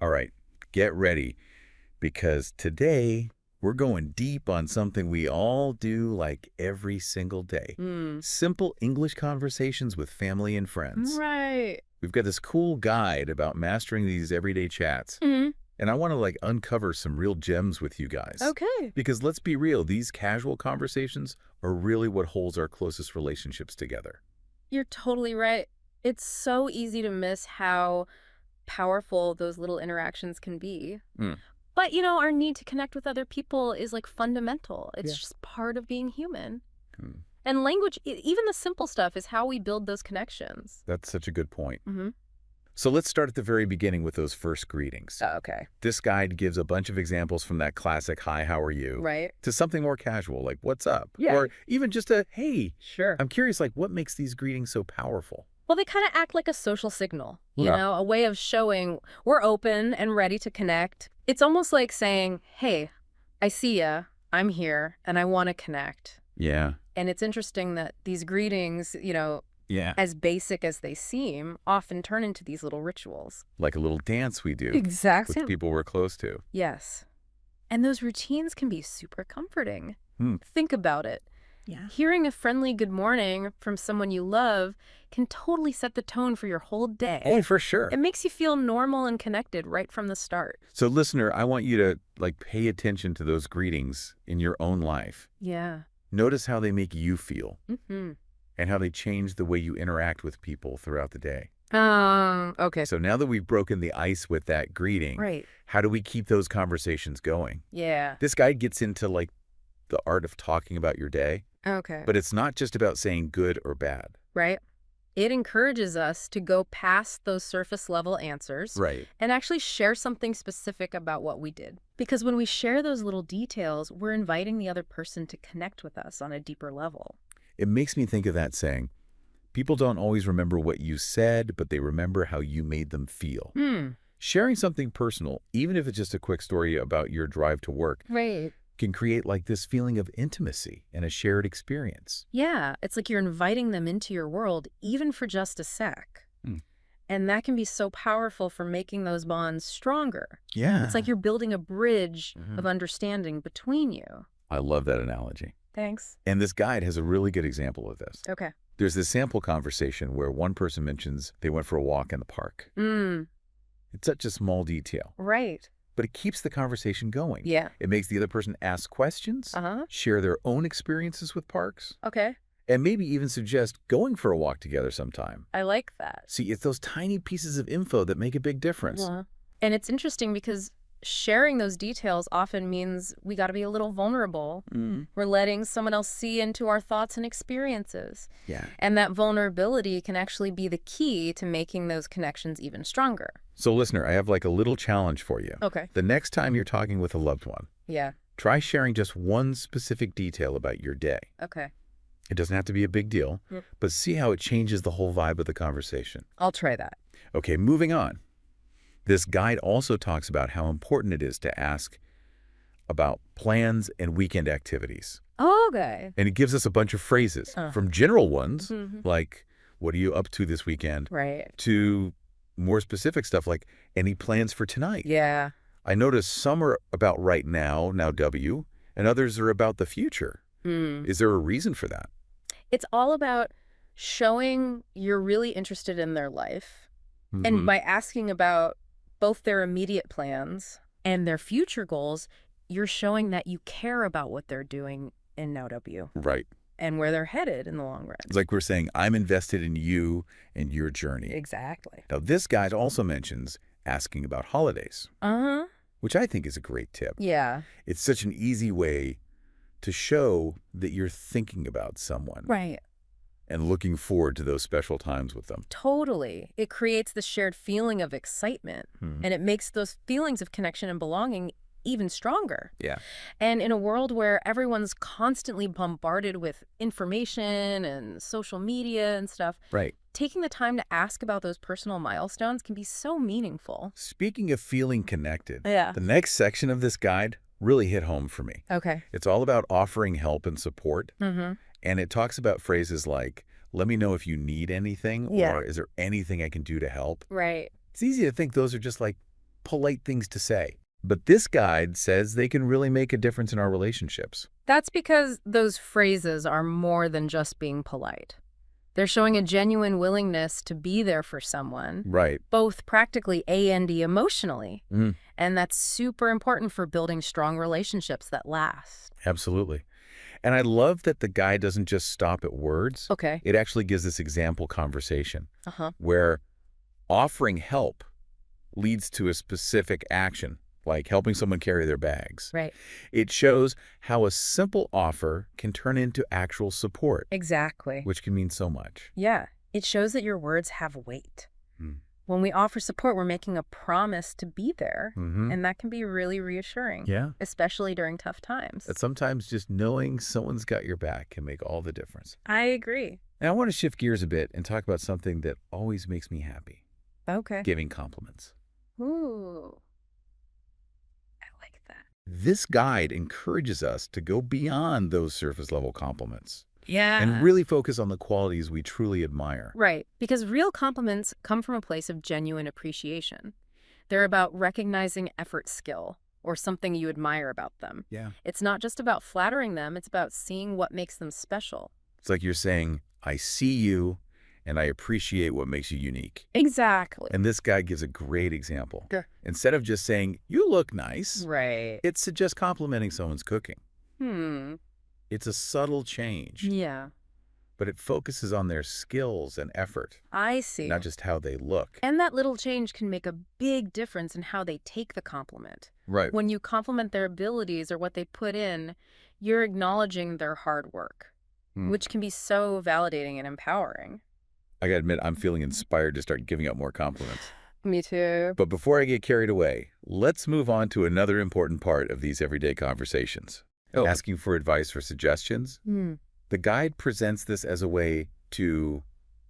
All right, get ready, because today we're going deep on something we all do like every single day. Mm. Simple English conversations with family and friends. Right. We've got this cool guide about mastering these everyday chats. Mhm. And I want to uncover some real gems with you guys. Okay. Because let's be real, these casual conversations are really what holds our closest relationships together. You're totally right. It's so easy to miss how powerful those little interactions can be. Mm. But, our need to connect with other people is like fundamental. It's Yeah. just part of being human. Hmm. And language, even the simple stuff, is how we build those connections. That's such a good point. Mm-hmm. So let's start at the very beginning with those first greetings. Okay. This guide gives a bunch of examples from that classic "Hi, how are you?" Right. to something more casual like "What's up?" Yeah. Or even just a "Hey." Sure. I'm curious, what makes these greetings so powerful? Well, they kind of act like a social signal, Yeah. a way of showing we're open and ready to connect. It's almost like saying, hey, I see ya, I'm here, and I want to connect. Yeah. And it's interesting that these greetings, Yeah. as basic as they seem, often turn into these little rituals. Like a little dance we do Exactly. with people we're close to. Yes. And those routines can be super comforting. Hmm. Think about it. Yeah. Hearing a friendly good morning from someone you love can totally set the tone for your whole day. Oh, for sure. It makes you feel normal and connected right from the start. So listener, I want you to pay attention to those greetings in your own life. Yeah. Notice how they make you feel Mm-hmm. and how they change the way you interact with people throughout the day. Okay. So now that we've broken the ice with that greeting, Right. how do we keep those conversations going? Yeah. This guide gets into the art of talking about your day, Okay. but it's not just about saying good or bad. Right. It encourages us to go past those surface level answers Right. and actually share something specific about what we did. Because when we share those little details, we're inviting the other person to connect with us on a deeper level. It makes me think of that saying, people don't always remember what you said, but they remember how you made them feel. Sharing something personal, even if it's just a quick story about your drive to work, Right. can create this feeling of intimacy and a shared experience. Yeah, it's like you're inviting them into your world, even for just a sec. Hmm. And that can be so powerful for making those bonds stronger. Yeah. It's like you're building a bridge Mhm. of understanding between you. I love that analogy. Thanks. And this guide has a really good example of this. Okay. There's this sample conversation where one person mentions they went for a walk in the park. It's such a small detail, Right. but it keeps the conversation going. Yeah. It makes the other person ask questions, Uh-huh. share their own experiences with parks, Okay. and maybe even suggest going for a walk together sometime. I like that. See, it's those tiny pieces of info that make a big difference. Uh-huh. And it's interesting because sharing those details often means we got to be a little vulnerable. We're letting someone else see into our thoughts and experiences. Yeah. And that vulnerability can actually be the key to making those connections even stronger. So listener, I have a little challenge for you. Okay. The next time you're talking with a loved one, Yeah. try sharing just one specific detail about your day. Okay. It doesn't have to be a big deal, Yep. but see how it changes the whole vibe of the conversation. I'll try that. Okay, moving on. This guide also talks about how important it is to ask about plans and weekend activities. Okay. And it gives us a bunch of phrases, from general ones, Mhm. like, what are you up to this weekend, Right. to more specific stuff like, any plans for tonight? Yeah. I notice some are about right now W, and others are about the future. Is there a reason for that? It's all about showing you're really interested in their life. Mhm. And by asking about both their immediate plans and their future goals, you're showing that you care about what they're doing in Now W Right. and where they're headed in the long run. It's like we're saying, I'm invested in you and your journey. Exactly. Now, this guide also mentions asking about holidays, Uh-huh. which I think is a great tip. Yeah. It's such an easy way to show that you're thinking about someone Right. and looking forward to those special times with them. Totally. It creates the shared feeling of excitement, Hmm. and it makes those feelings of connection and belonging even stronger. Yeah. And in a world where everyone's constantly bombarded with information and social media and stuff, Right. taking the time to ask about those personal milestones can be so meaningful. Speaking of feeling connected, Yeah. the next section of this guide really hit home for me. Okay. It's all about offering help and support. Mm-hmm. And it talks about phrases like, let me know if you need anything, Yeah. or is there anything I can do to help? Right. It's easy to think those are just polite things to say. But this guide says they can really make a difference in our relationships. That's because those phrases are more than just being polite. They're showing a genuine willingness to be there for someone, Right. both practically and emotionally. Mm, And that's super important for building strong relationships that last. absolutely. And I love that the guide doesn't just stop at words. Okay. It actually gives this example conversation Uh-huh. where offering help leads to a specific action, like helping someone carry their bags. Right. It shows how a simple offer can turn into actual support, Exactly. which can mean so much. Yeah. It shows that your words have weight. Mm. When we offer support, we're making a promise to be there, Mm-hmm. and that can be really reassuring, Yeah. especially during tough times. That sometimes just knowing someone's got your back can make all the difference. I agree. Now, I want to shift gears a bit and talk about something that always makes me happy, Okay. giving compliments. Ooh. I like that. This guide encourages us to go beyond those surface-level compliments Yeah. and really focus on the qualities we truly admire. Right, because real compliments come from a place of genuine appreciation. They're about recognizing effort skill or something you admire about them. Yeah. It's not just about flattering them, it's about seeing what makes them special. It's like you're saying, I see you and I appreciate what makes you unique. Exactly. And this guy gives a great example. Sure. Instead of just saying, you look nice, Right. it's just complimenting someone's cooking. Hmm. It's a subtle change, Yeah. but it focuses on their skills and effort, I see. not just how they look. And that little change can make a big difference in how they take the compliment. Right. When you compliment their abilities or what they put in, you're acknowledging their hard work, which can be so validating and empowering. I gotta admit, I'm feeling inspired to start giving out more compliments. Me too. But before I get carried away, let's move on to another important part of these everyday conversations. Asking for advice or suggestions. Hmm. The guide presents this as a way to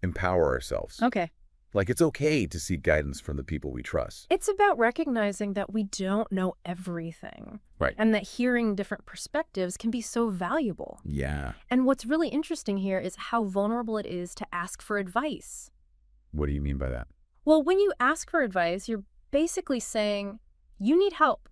empower ourselves. Okay. Like it's okay to seek guidance from the people we trust. It's about recognizing that we don't know everything. Right. And that hearing different perspectives can be so valuable. Yeah. And what's really interesting here is how vulnerable it is to ask for advice. What do you mean by that? Well, when you ask for advice, you're basically saying, you need help.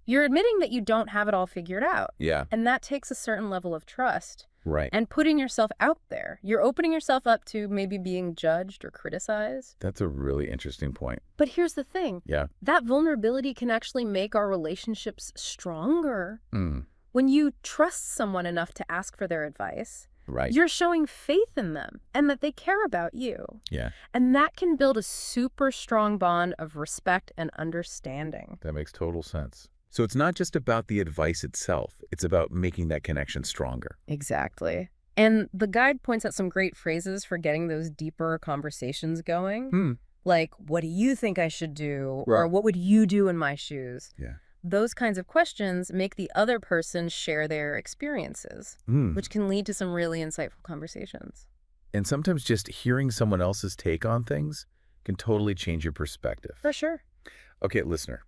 You're admitting that you don't have it all figured out. Yeah. And that takes a certain level of trust. Right. And putting yourself out there. You're opening yourself up to maybe being judged or criticized. That's a really interesting point. But here's the thing. Yeah. That vulnerability can actually make our relationships stronger. Mm. When you trust someone enough to ask for their advice, Right. you're showing faith in them and that they care about you. Yeah. And that can build a super strong bond of respect and understanding. That makes total sense. So it's not just about the advice itself. It's about making that connection stronger. Exactly. And the guide points out some great phrases for getting those deeper conversations going. Like, what do you think I should do? Or Right. what would you do in my shoes? Yeah. Those kinds of questions make the other person share their experiences, which can lead to some really insightful conversations. And sometimes just hearing someone else's take on things can totally change your perspective. For sure. Okay, listener.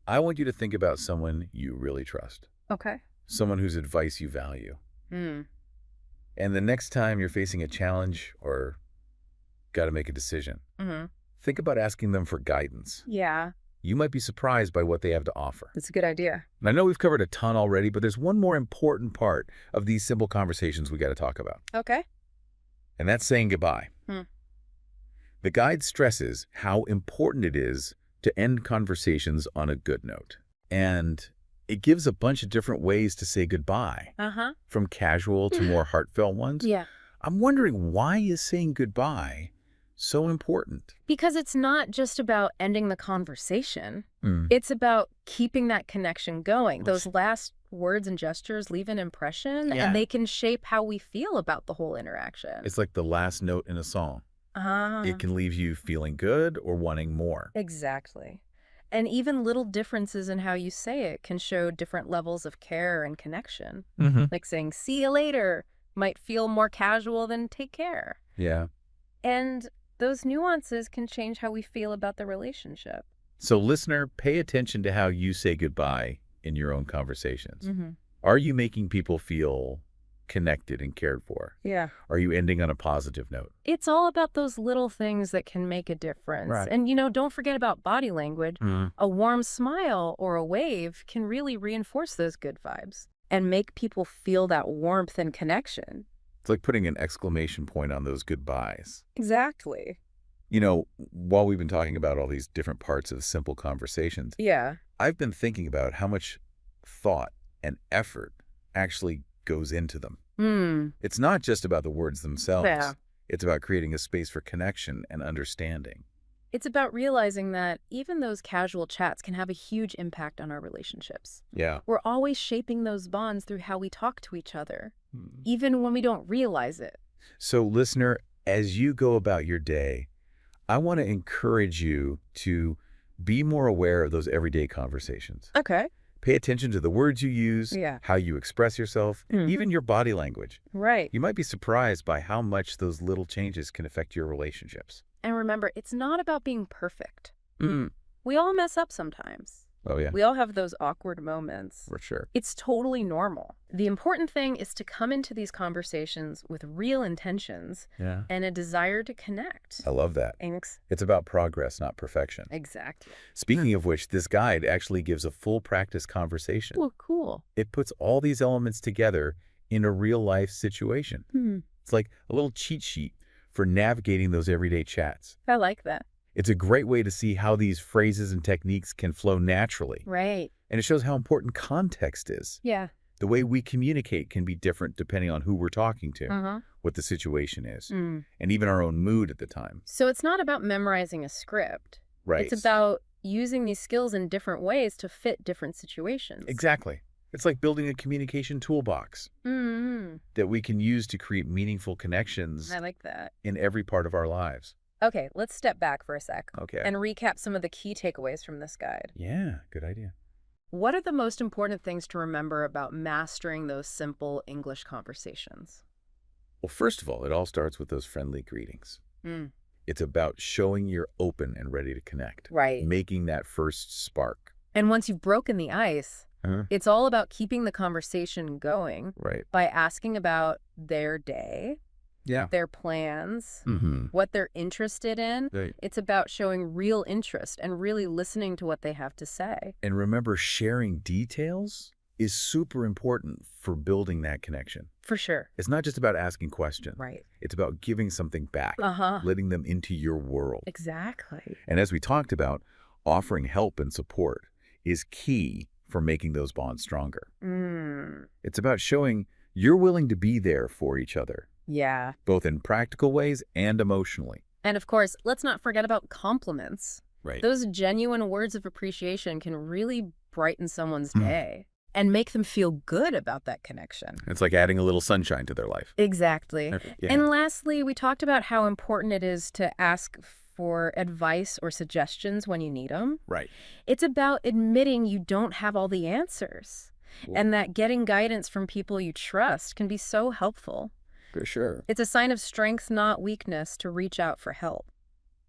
I want you to think about someone you really trust. Okay. Someone whose advice you value. And the next time you're facing a challenge or got to make a decision, think about asking them for guidance. Yeah, You might be surprised by what they have to offer. that's a good idea. And I know we've covered a ton already, but there's one more important part of these simple conversations we got to talk about. Okay. And that's saying goodbye. The guide stresses how important it is to end conversations on a good note. And it gives a bunch of different ways to say goodbye, from casual to more heartfelt ones. Yeah. I'm wondering, why is saying goodbye so important? Because it's not just about ending the conversation. It's about keeping that connection going. Those last words and gestures leave an impression, Yeah. and they can shape how we feel about the whole interaction. It's like the last note in a song. It can leave you feeling good or wanting more. Exactly. And even little differences in how you say it can show different levels of care and connection. Like saying, see you later, might feel more casual than take care. Yeah. And those nuances can change how we feel about the relationship. So listener, pay attention to how you say goodbye in your own conversations. Are you making people feel connected and cared for? Yeah. Are you ending on a positive note? It's all about those little things that can make a difference. Right. And, don't forget about body language. A warm smile or a wave can really reinforce those good vibes and make people feel that warmth and connection. It's like putting an exclamation point on those goodbyes. Exactly. While we've been talking about all these different parts of simple conversations, Yeah. I've been thinking about how much thought and effort actually goes into them. It's not just about the words themselves. Yeah. It's about creating a space for connection and understanding. It's about realizing that even those casual chats can have a huge impact on our relationships. Yeah. We're always shaping those bonds through how we talk to each other, even when we don't realize it. So, listener, as you go about your day, I want to encourage you to be more aware of those everyday conversations. Okay. Pay attention to the words you use, Yeah. how you express yourself, even your body language. Right. You might be surprised by how much those little changes can affect your relationships. And remember, it's not about being perfect. We all mess up sometimes. Oh, yeah. We all have those awkward moments. For sure. It's totally normal. The important thing is to come into these conversations with real intentions and a desire to connect. I love that. Thanks. It's about progress, not perfection. Exactly. Speaking of which, this guide actually gives a full practice conversation. Oh, cool. It puts all these elements together in a real-life situation. It's like a little cheat sheet for navigating those everyday chats. I like that. It's a great way to see how these phrases and techniques can flow naturally. Right. And it shows how important context is. Yeah. The way we communicate can be different depending on who we're talking to, what the situation is, and even our own mood at the time. So it's not about memorizing a script. Right. It's about using these skills in different ways to fit different situations. Exactly. It's like building a communication toolbox that we can use to create meaningful connections I like that. in every part of our lives. Okay, let's step back for a sec Okay. and recap some of the key takeaways from this guide. Yeah, good idea. What are the most important things to remember about mastering those simple English conversations? Well, first of all, it all starts with those friendly greetings. It's about showing you're open and ready to connect. Right. Making that first spark. And once you've broken the ice, it's all about keeping the conversation going Right. by asking about their day, their plans, what they're interested in. Right. It's about showing real interest and really listening to what they have to say. And remember, sharing details is super important for building that connection. For sure. It's not just about asking questions. Right. It's about giving something back, letting them into your world. Exactly. And as we talked about, offering help and support is key for making those bonds stronger. It's about showing you're willing to be there for each other. Yeah. Both in practical ways and emotionally. And of course, let's not forget about compliments. Right. Those genuine words of appreciation can really brighten someone's day and make them feel good about that connection. It's like adding a little sunshine to their life. Exactly. Yeah. And lastly, we talked about how important it is to ask for advice or suggestions when you need them. Right. It's about admitting you don't have all the answers and that getting guidance from people you trust can be so helpful. For sure. It's a sign of strength, not weakness, to reach out for help.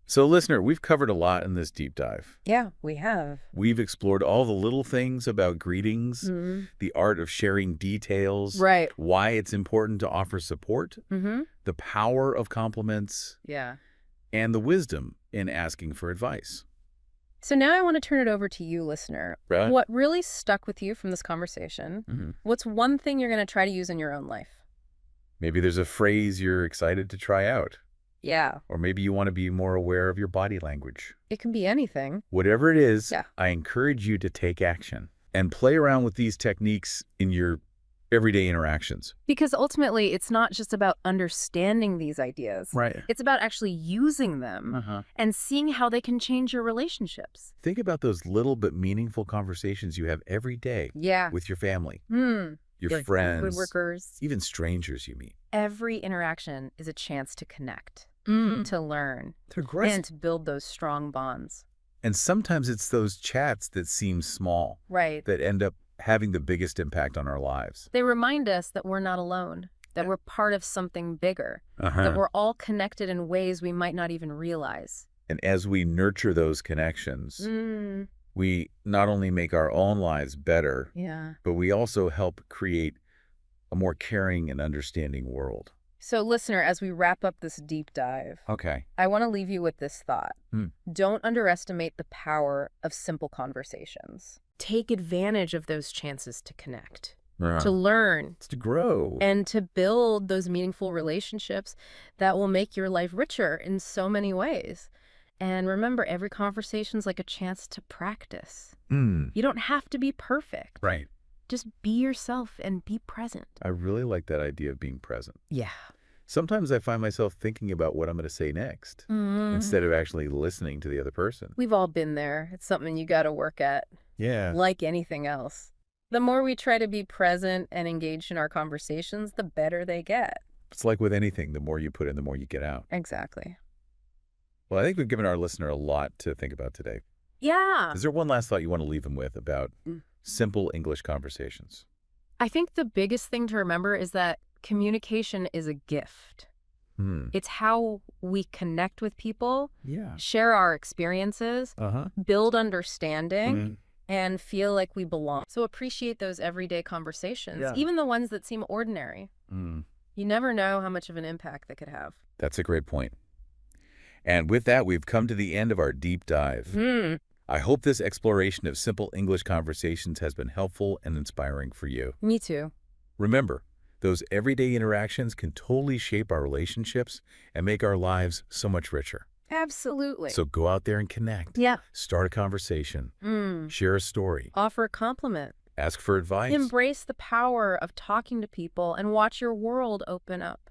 So, listener, we've covered a lot in this deep dive. Yeah, we have. We've explored all the little things about greetings, the art of sharing details, Right. why it's important to offer support, the power of compliments, Yeah. and the wisdom in asking for advice. So now I want to turn it over to you, listener. Right. What really stuck with you from this conversation? What's one thing you're going to try to use in your own life? Maybe there's a phrase you're excited to try out. Yeah. Or maybe you want to be more aware of your body language. It can be anything. Whatever it is, Yeah. I encourage you to take action and play around with these techniques in your everyday interactions. Because ultimately, it's not just about understanding these ideas. Right. It's about actually using them and seeing how they can change your relationships. Think about those little but meaningful conversations you have every day Yeah. with your family, Your your friends, coworkers. even strangers you meet. Every interaction is a chance to connect, to learn, and to build those strong bonds. And sometimes it's those chats that seem small Right. that end up having the biggest impact on our lives. They remind us that we're not alone, that we're part of something bigger, that we're all connected in ways we might not even realize. And as we nurture those connections, we not only make our own lives better, Yeah. but we also help create a more caring and understanding world. So, listener, as we wrap up this deep dive, Okay. I want to leave you with this thought. Don't underestimate the power of simple conversations. Take advantage of those chances to connect, to learn, It's to grow. and to build those meaningful relationships that will make your life richer in so many ways. And remember, every conversation's like a chance to practice. You don't have to be perfect. Right. Just be yourself and be present. I really like that idea of being present. Yeah. Sometimes I find myself thinking about what I'm going to say next instead of actually listening to the other person. We've all been there. It's something you got to work at. Yeah. Like anything else. The more we try to be present and engaged in our conversations, the better they get. It's like with anything, the more you put in, the more you get out. Exactly. Well, I think we've given our listener a lot to think about today. Yeah. Is there one last thought you want to leave them with about simple English conversations? I think the biggest thing to remember is that communication is a gift. It's how we connect with people, share our experiences, build understanding, and feel like we belong. So appreciate those everyday conversations, even the ones that seem ordinary. You never know how much of an impact they could have. That's a great point. And with that, we've come to the end of our deep dive. I hope this exploration of simple English conversations has been helpful and inspiring for you. Me too. Remember, those everyday interactions can totally shape our relationships and make our lives so much richer. Absolutely. So go out there and connect. Yeah. Start a conversation. Share a story. Offer a compliment. Ask for advice. Embrace the power of talking to people and watch your world open up.